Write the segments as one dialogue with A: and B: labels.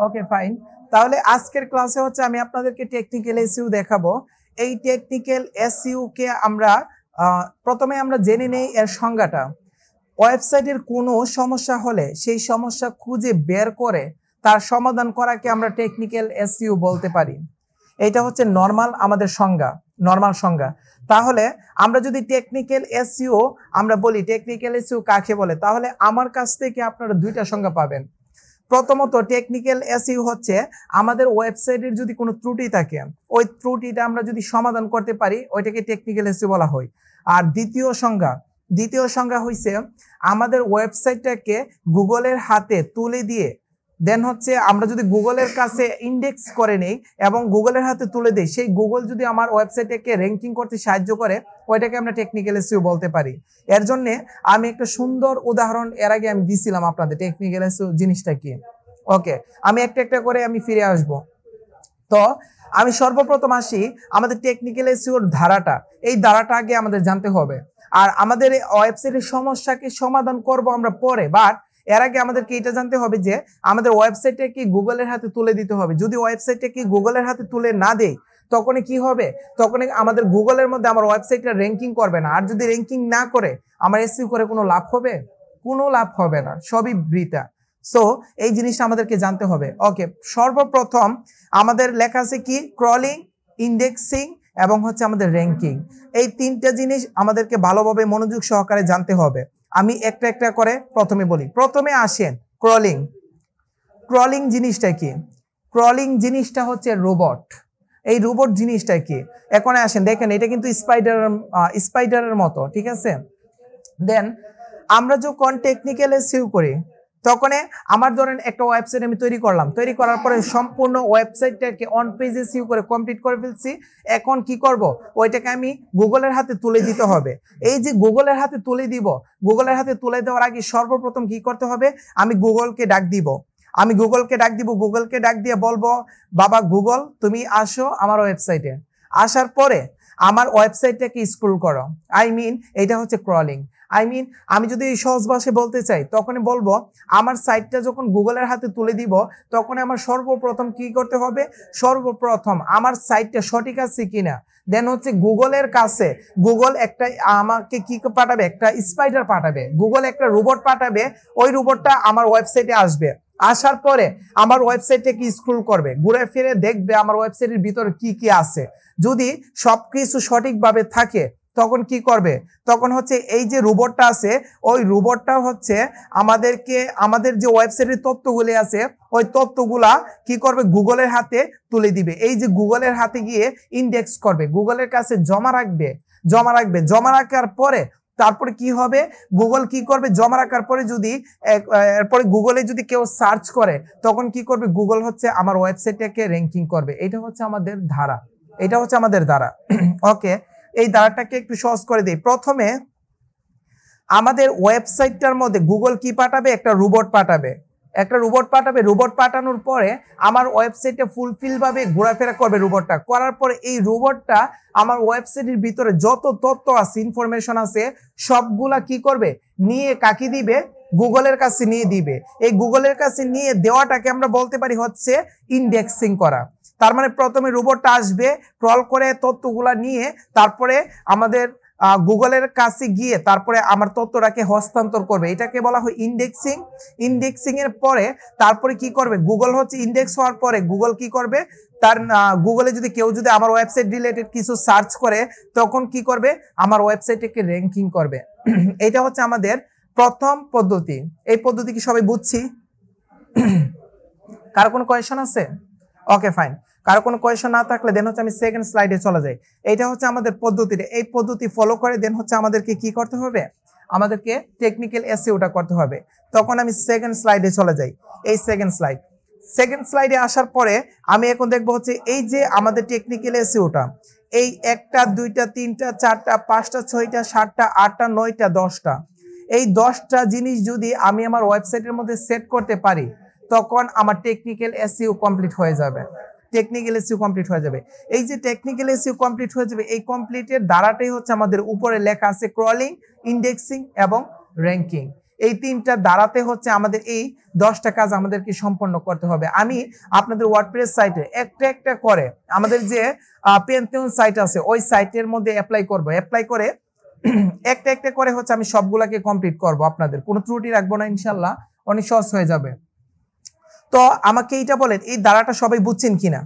A: Okay fine. তাহলে আজকের ক্লাসে হচ্ছে আমি আপনাদেরকে টেকনিক্যাল এসইও দেখাবো। এই টেকনিক্যাল এসইও কে আমরা প্রথমে আমরা জেনে নেই এর সংজ্ঞাটা। ওয়েবসাইটের কোনো সমস্যা হলে সেই সমস্যা খুঁজে বের করে তার সমাধান করাকে আমরা টেকনিক্যাল এসইও বলতে পারি। এটা হচ্ছে আমাদের নরমাল সংজ্ঞা। তাহলে আমরা যদি টেকনিক্যাল এসইও আমরা বলি টেকনিক্যাল এসইও কাকে বলে, তাহলে আমার কাছ থেকে আপনারা দুইটা সংজ্ঞা পাবেন। প্রথমত টেকনিক্যাল এসইও হচ্ছে আমাদের ওয়েবসাইটের যদি কোনো ত্রুটি থাকে, ওই ত্রুটিটা আমরা যদি সমাধান করতে পারি ওইটাকে টেকনিক্যাল এসইও বলা হয়। আর দ্বিতীয় সংজ্ঞা হইছে আমাদের ওয়েবসাইটটাকে গুগলের হাতে তুলে দিয়ে দেন হচ্ছে আমরা যদি গুগলের কাছে ইন্ডেক্স করে নেই এবং গুগলের হাতে তুলে দেই, সেই গুগল যদি আমার ওয়েবসাইটটাকে র্যাঙ্কিং করতে সাহায্য করে ওইটাকে আমরা টেকনিক্যাল এসইও বলতে পারি। এর জন্য আমি একটা সুন্দর উদাহরণ এর আগে আমি দিছিলাম আপনাদের টেকনিক্যাল এসইও জিনিসটা কি। ওকে, আমি একটা করে আমি ফিরে আসব। তো আমি সর্বপ্রথম আসি আমাদের টেকনিক্যাল এসইওর ধারাটা। এই ধারাটা আগে আমাদের জানতে হবে। আর আমাদের ওয়েবসাইটের সমস্যাকে সমাধান করব আমরা পরে, বাট এর আগে আমাদেরকে এটা জানতে হবে যে আমাদের ওয়েবসাইটটা কি গুগলের হাতে তুলে দিতে হবে। যদি ওয়েবসাইটটা কি গুগলের হাতে তুলে না দেই তখনই কি হবে, তখনই আমাদের গুগলের মধ্যে আমার ওয়েবসাইটটা র্যাঙ্কিং করবে না। আর যদি র্যাঙ্কিং না করে আমার এসইও করে কোনো লাভ হবে? কোনো লাভ হবে না, সবই বৃথা। সো এই জিনিসটা আমাদেরকে জানতে হবে। ওকে, সর্বপ্রথম আমাদের লেখা আছে কি ক্রলিং, ইন্ডেক্সিং এবং হচ্ছে আমাদের র্যাঙ্কিং। এই তিনটা জিনিস আমাদেরকে ভালোভাবে মনোযোগ সহকারে জানতে হবে। আমি একটা করে প্রথমে বলি। প্রথমে আসেন ক্রলিং জিনিসটা কি? ক্রলিং জিনিসটা হচ্ছে রোবট। এই রোবট জিনিসটা কি? এখন আসেন দেখেন, এটা কিন্তু স্পাইডারের মতো, ঠিক আছে? দেন আমরা যখন টেকনিক্যাল এসইও করি তখন আমার ধরেন একটা ওয়েবসাইট আমি তৈরি করার পরে সম্পূর্ণ ওয়েবসাইটটাকে অন পেজ এসইও করে কমপ্লিট করে ফেলছি। এখন কি করব, ওইটাকে আমি গুগলের হাতে তুলে দিতে হবে। এই যে গুগলের হাতে তুলে দিব, গুগলের হাতে তুলে দেওয়ার আগে সর্বপ্রথম কি করতে হবে, আমি গুগলকে ডাক দিব। গুগলকে ডাক দিয়ে বলবো, বাবা গুগল তুমি আসো আমার ওয়েবসাইটে। আসার পরে আমার ওয়েবসাইটটাকে স্ক্রল করো। এটা হচ্ছে ক্রলিং। আমি যদি সহজ ভাষায় বলতে চাই তখন বলবো আমার সাইটটা যখন গুগলের হাতে তুলে দিব তখন আমার সর্বপ্রথম কি করতে হবে, সর্বপ্রথম আমার সাইটটা সঠিক আছে কিনা, দেন হচ্ছে গুগলের কাছে গুগল একটা আমাকে কি পাঠাবে, একটা স্পাইডার পাঠাবে, গুগল একটা রোবট পাঠাবে। ওই রোবটটা আমার ওয়েবসাইটে আসবে। আসার পরে আমার ওয়েবসাইটটাকে স্ক্রল করবে, ঘুরে ফিরে দেখবে আমার ওয়েবসাইটের ভিতরে কি কি আছে। যদি সবকিছু সঠিকভাবে থাকে তখন কি করবে, তখন হচ্ছে এই যে রোবটটা আছে ওই রোবটটা হচ্ছে আমাদের যে ওয়েবসাইটের তথ্যগুলি আছে ওই তথ্যগুলা কি করবে, গুগলের হাতে তুলে দিবে। এই যে গুগলের হাতে গিয়ে ইন্ডেক্স করবে, গুগলের কাছে জমা জমা রাখার পরে তারপরে কি হবে, গুগল কি করবে, জমা রাখার পরে যদি এরপরে গুগলে যদি কেউ সার্চ করে তখন কি করবে, গুগল হচ্ছে আমার ওয়েবসাইটটাকে র্যাঙ্কিং করবে। এটা হচ্ছে আমাদের ধারা। ওকে, এই ধারাটাকে একটু সহজ করে দেই। প্রথমে আমাদের ওয়েবসাইটটার মধ্যে গুগল কি পাঠাবে, একটা রোবট পাঠাবে। রোবট পাঠানোর পরে আমার ওয়েবসাইটে ফুলফিল ভাবে ঘোরাফেরা করবে। রোবটটা করার পরে এই রোবটটা আমার ওয়েবসাইটের ভিতরে যত তথ্য আছে, ইনফরমেশন আছে সবগুলা কি করবে, নিয়ে কাকে দিবে, গুগলের কাছে নিয়ে দিবে। এই গুগলের কাছে নিয়ে দেওয়াটাকে আমরা বলতে পারি হচ্ছে ইন্ডেক্সিং করা। তার মানে প্রথমে রোবটটা আসবে, ক্রল করে তথ্যগুলা নিয়ে তারপরে আমাদের গুগলের কাছে গিয়ে তারপরে আমার তথ্যটাকে হস্তান্তর করবে। এটাকে বলা হয় ইন্ডেক্সিং এর পরে তারপরে কি করবে, গুগল হচ্ছে ইন্ডেক্স হওয়ার পরে গুগল কি করবে, তার গুগলে যদি কেউ যদি আমার ওয়েবসাইট রিলেটেড কিছু সার্চ করে তখন কি করবে, আমার ওয়েবসাইটটাকে র্যাঙ্কিং করবে। এটা হচ্ছে আমাদের প্রথম পদ্ধতি। এই পদ্ধতি কি সবাই বুঝছি? কারো কোনো কোয়েশ্চন আছে? ওকে ফাইন, কারো কোনো কোয়েশ্চন না থাকলে দেন হচ্ছে আমি সেকেন্ড স্লাইডে চলে যাই। এটা হচ্ছে আমাদের পদ্ধতিটা। এই পদ্ধতি ফলো করে দেন হচ্ছে আমাদেরকে কি করতে হবে, আমাদেরকে টেকনিক্যাল এসইওটা করতে হবে। তখন আমি সেকেন্ড স্লাইডে চলে যাই। এই সেকেন্ড স্লাইডে আসার পরে আমি এখন দেখবো হচ্ছে এই যে আমাদের টেকনিক্যাল এসইওটা, এই 1টা 2টা 3টা 4টা 5টা 6টা 7টা 8টা 9টা 10টা, এই 10টা জিনিস যদি আমি আমার ওয়েবসাইটের মধ্যে সেট করতে পারি তখন আমার টেকনিক্যাল এসইও কমপ্লিট হয়ে যাবে। এই যে টেকনিক্যাল এসইও কমপ্লিট হয়ে যাবে, এই কমপ্লিটের দ্বারাটাই হচ্ছে আমাদের উপরে লেখা আছে ক্রলিং, ইন্ডেক্সিং এবং র্যাঙ্কিং। এই তিনটা দ্বারাতে হচ্ছে আমাদের এই 10টা কাজ আমাদেরকে সম্পন্ন করতে হবে। আমি আপনাদের ওয়ার্ডপ্রেস সাইটে একটা একটা করে আমাদের যে পেন্থিয়ন সাইট আছে ওই সাইটের মধ্যে অ্যাপ্লাই করব, অ্যাপ্লাই করে একটা একটা করে হচ্ছে আমি সবগুলাকে কমপ্লিট করব। আপনাদের কোনো ত্রুটি রাখবো না, ইনশাল্লাহ অনেক সহজ হয়ে যাবে। তো আমাকে এইটা বলেন, এই দ্বারাটা সবাই বুঝছেন কিনা?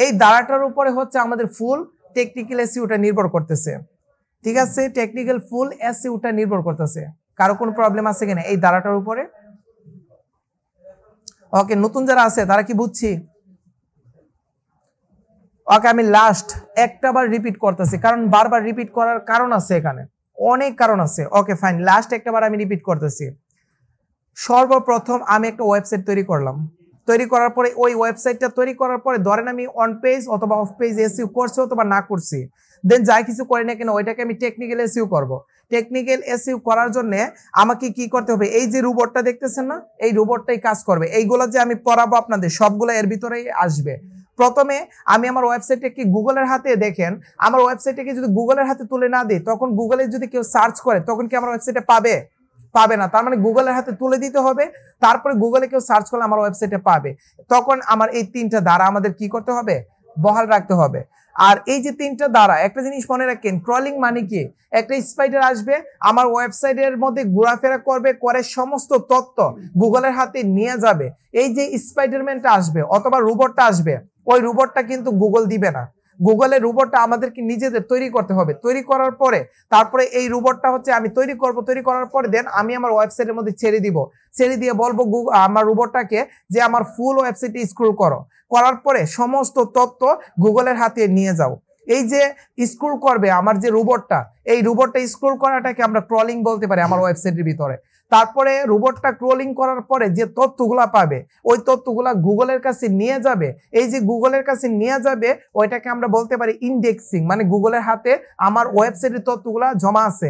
A: এই দ্বারাটার উপরে হচ্ছে আমাদের ফুল টেকনিক্যাল এসইওটা নির্ভর করতেছে, ঠিক আছে? টেকনিক্যাল ফুল এসইওটা নির্ভর করতেছে। কারো কোনো প্রবলেম আছে কিনা এই দ্বারাটার উপরে? ওকে, নতুন যারা আছে তারা কি বুঝছি? ওকে, আমি লাস্ট একটা বার রিপিট করতেছি, কারণ বারবার রিপিট করার কারণ আছে, এখানে অনেক কারণ আছে। ওকে ফাইন, লাস্ট একটা বার আমি রিপিট করতেছি। সর্বপ্রথম আমি একটা ওয়েবসাইট তৈরি করলাম, তৈরি করার পরে ওই ওয়েবসাইটটা তৈরি করার পরে ধরেন আমি অন পেজ অথবা অফ পেজ এসইও করছি অথবা না করছি, দেন যাই কিছু করি না কেন ওইটাকে আমি টেকনিক্যাল এসইও করব। টেকনিক্যাল এসইও করার জন্য আমাকে কি করতে হবে? এই যে রোবটটা দেখতেছেন না, এই রোবটটাই কাজ করবে। এইগুলো যে আমি পড়াবো আপনাদের সবগুলো এর ভিতরেই আসবে। প্রথমে আমি আমার ওয়েবসাইটটাকে গুগলের হাতে, দেখেন আমার ওয়েবসাইটটাকে যদি গুগলের হাতে তুলে না দিই, তখন গুগলে যদি কেউ সার্চ করে তখন কি আমার ওয়েবসাইটে পাবে? পাবে না। তার মানে গুগলের হাতে তুলে দিতে হবে, তারপরে গুগলে কেউ সার্চ করলে আমার ওয়েবসাইটে পাবে। তখন আমার এই তিনটা দ্বারা আমাদের কি করতে হবে? বহাল রাখতে হবে। আর এই যে তিনটা দ্বারা একটা জিনিস মনে রাখেন, ক্রলিং মানে কি? একটা স্পাইডার আসবে আমার ওয়েবসাইটের মধ্যে ঘোরাফেরা করবে, করে সমস্ত তথ্য গুগলের হাতে নিয়ে যাবে। এই যে স্পাইডারম্যানটা আসবে অথবা রোবটটা আসবে, ওই রোবটটা কিন্তু গুগল দিবে না। গুগলের রোবটটা আমাদেরকে নিজেদের তৈরি করতে হবে। তৈরি করার পরে তারপরে এই রোবটটা হচ্ছে আমি তৈরি করব, তৈরি করার পরে দেন আমি আমার ওয়েবসাইটের মধ্যে ছেড়ে দিব, ছেড়ে দিয়ে বলবো আমার রোবটটাকে যে আমার ফুল ওয়েবসাইটে স্ক্রল করো, করার পরে সমস্ত তথ্য গুগলের হাতে নিয়ে যাও। এই যে স্ক্রল করবে আমার যে রোবটটা, এই রোবটটা স্ক্রল করাটাকে আমরা ক্রলিং বলতে পারি আমার ওয়েবসাইটের ভিতরে। তারপরে রোবটটা ক্রলিং করার পরে যে তথ্যগুলা পাবে ওই তথ্যগুলা গুগলের কাছে নিয়ে যাবে। এই যে গুগলের কাছে নিয়ে যাবে ওইটাকে আমরা বলতে পারি ইন্ডেক্সিং, মানে গুগলের হাতে আমার ওয়েবসাইটের তথ্যগুলা জমা আছে।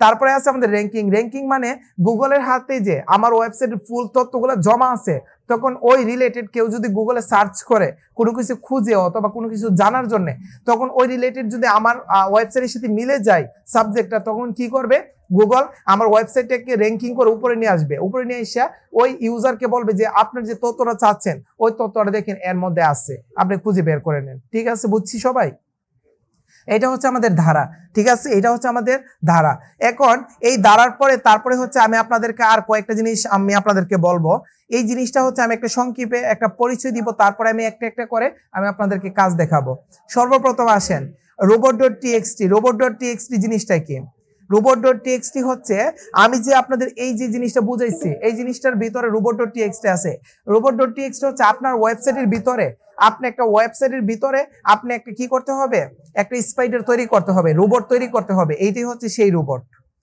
A: তারপরে আছে আমাদের র্যাঙ্কিং। র্যাঙ্কিং মানে গুগলের হাতে যে আমার ওয়েবসাইটের ফুল তথ্যগুলো জমা আছে, তখন ওই রিলেটেড কেউ যদি গুগলে সার্চ করে কোনো কিছু খুঁজে অথবা কোনো কিছু জানার জন্য, তখন ওই রিলেটেড যদি আমার ওয়েবসাইটের সাথে মিলে যায় সাবজেক্টটা, তখন কি করবে? গুগল আমার ওয়েবসাইটটাকে র্যাঙ্কিং করে উপরে নিয়ে আসবে। উপরে নিয়ে এসে ওই ইউজারকে বলবে যে আপনার যে তথ্যটা চাচ্ছেন ওই তথ্যটা দেখেন এর মধ্যে আছে, আপনি খুঁজে বের করে নেন। ঠিক আছে, বুঝছি সবাই? এটা হচ্ছে আমাদের ধারা, ঠিক আছে? এটা হচ্ছে আমাদের ধারা। এখন এই ধারার পরে তারপরে হচ্ছে আমি আপনাদেরকে আর কয়েকটা জিনিস আমি আপনাদেরকে বলবো। এই জিনিসটা হচ্ছে আমি একটা সংক্ষেপে একটা পরিচয় দিব, তারপরে আমি একটা একটা করে আমি আপনাদেরকে কাজ দেখাবো। সর্বপ্রথম আসেন robot.txt। robot.txt জিনিসটা কি? robot.txt হচ্ছে আমি যে আপনাদের এই যে জিনিসটা বুঝাইছি, এই জিনিসটার ভিতরে robot.txt আছে। robot.txt হচ্ছে আপনার ওয়েবসাইটের ভিতরে, আপনি একটা ওয়েবসাইটের ভিতরে আপনি একটা কি করতে হবে? একটা স্পাইডার তৈরি করতে হবে, রোবট তৈরি করতে হবে। এইটাই হচ্ছে সেই রোবট,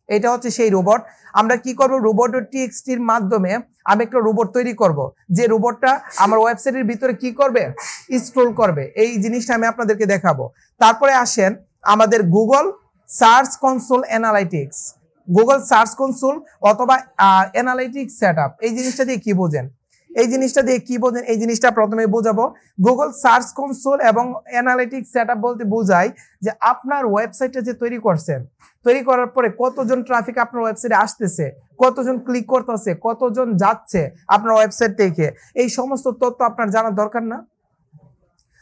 A: এটা হচ্ছে সেই রোবট। আমরা কি করব? robot.txt এর মাধ্যমে আমি একটা রোবট তৈরি করব, যে রোবটটা আমার ওয়েবসাইটের ভিতরে কি করবে? স্ক্রল করবে। এই জিনিসটা আমি আপনাদেরকে দেখাবো। তারপরে আসেন আমাদের Google search console analytics. Google search console অথবা অ্যানালাইটিক্স সেটআপ, এই জিনিসটা দিয়ে কি বোঝেন? এই জিনিসটা দিয়ে কি বোঝেন? এই জিনিসটা প্রথমে বোঝাবো। গুগল সার্চ কনসোল এবং অ্যানালিটিক্স সেটআপ বলতে বোঝায় যে আপনার ওয়েবসাইটটা যে তৈরি করছেন, তৈরি করার পরে কতজন ট্রাফিক আপনার ওয়েবসাইটে আসতেছে, কতজন ক্লিক করতেছে, কতজন যাচ্ছে আপনার ওয়েবসাইট থেকে, এই সমস্ত তথ্য আপনার জানার দরকার না?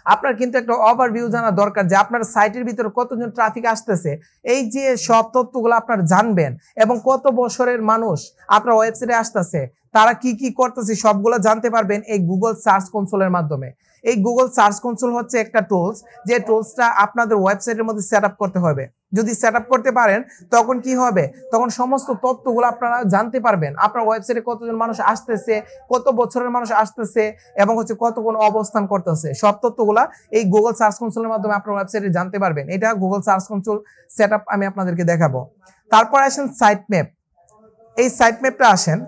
A: আপনার কিন্তু একটা ওভারভিউ জানা দরকার যে আপনার সাইটের ভিতরে কতজন ট্রাফিক আসতেছে। এই যে সব তথ্যগুলো আপনার জানবেন এবং কত বছরের মানুষ আপনার ওয়েবসাইটে আসতেছে, তারা কি কি করতেছে সবগুলো জানতে পারবেন এই গুগল সার্চ কনসোলের মাধ্যমে। এই গুগল সার্চ কনসোল হচ্ছে একটা টুলস, যে টুলসটা আপনাদের ওয়েবসাইটের মধ্যে সেট আপ করতে হবে। যদি সেট আপ করতে পারেন তখন কি হবে? তখন সমস্ত তথ্যগুলো আপনারা জানতে পারবেন। আপনার ওয়েবসাইটে কতজন মানুষ আসতেছে, কত বছরের মানুষ আসতেছে এবং হচ্ছে কত কোন অবস্থান করতেছে, সব তথ্যগুলা এই গুগল সার্চ কনসোলের মাধ্যমে আপনার ওয়েবসাইটে জানতে পারবেন। এটা Google search console set up আমি আপনাদেরকে দেখাবো। তারপর আসেন সাইট ম্যাপ। এই সাইট ম্যাপটা আসেন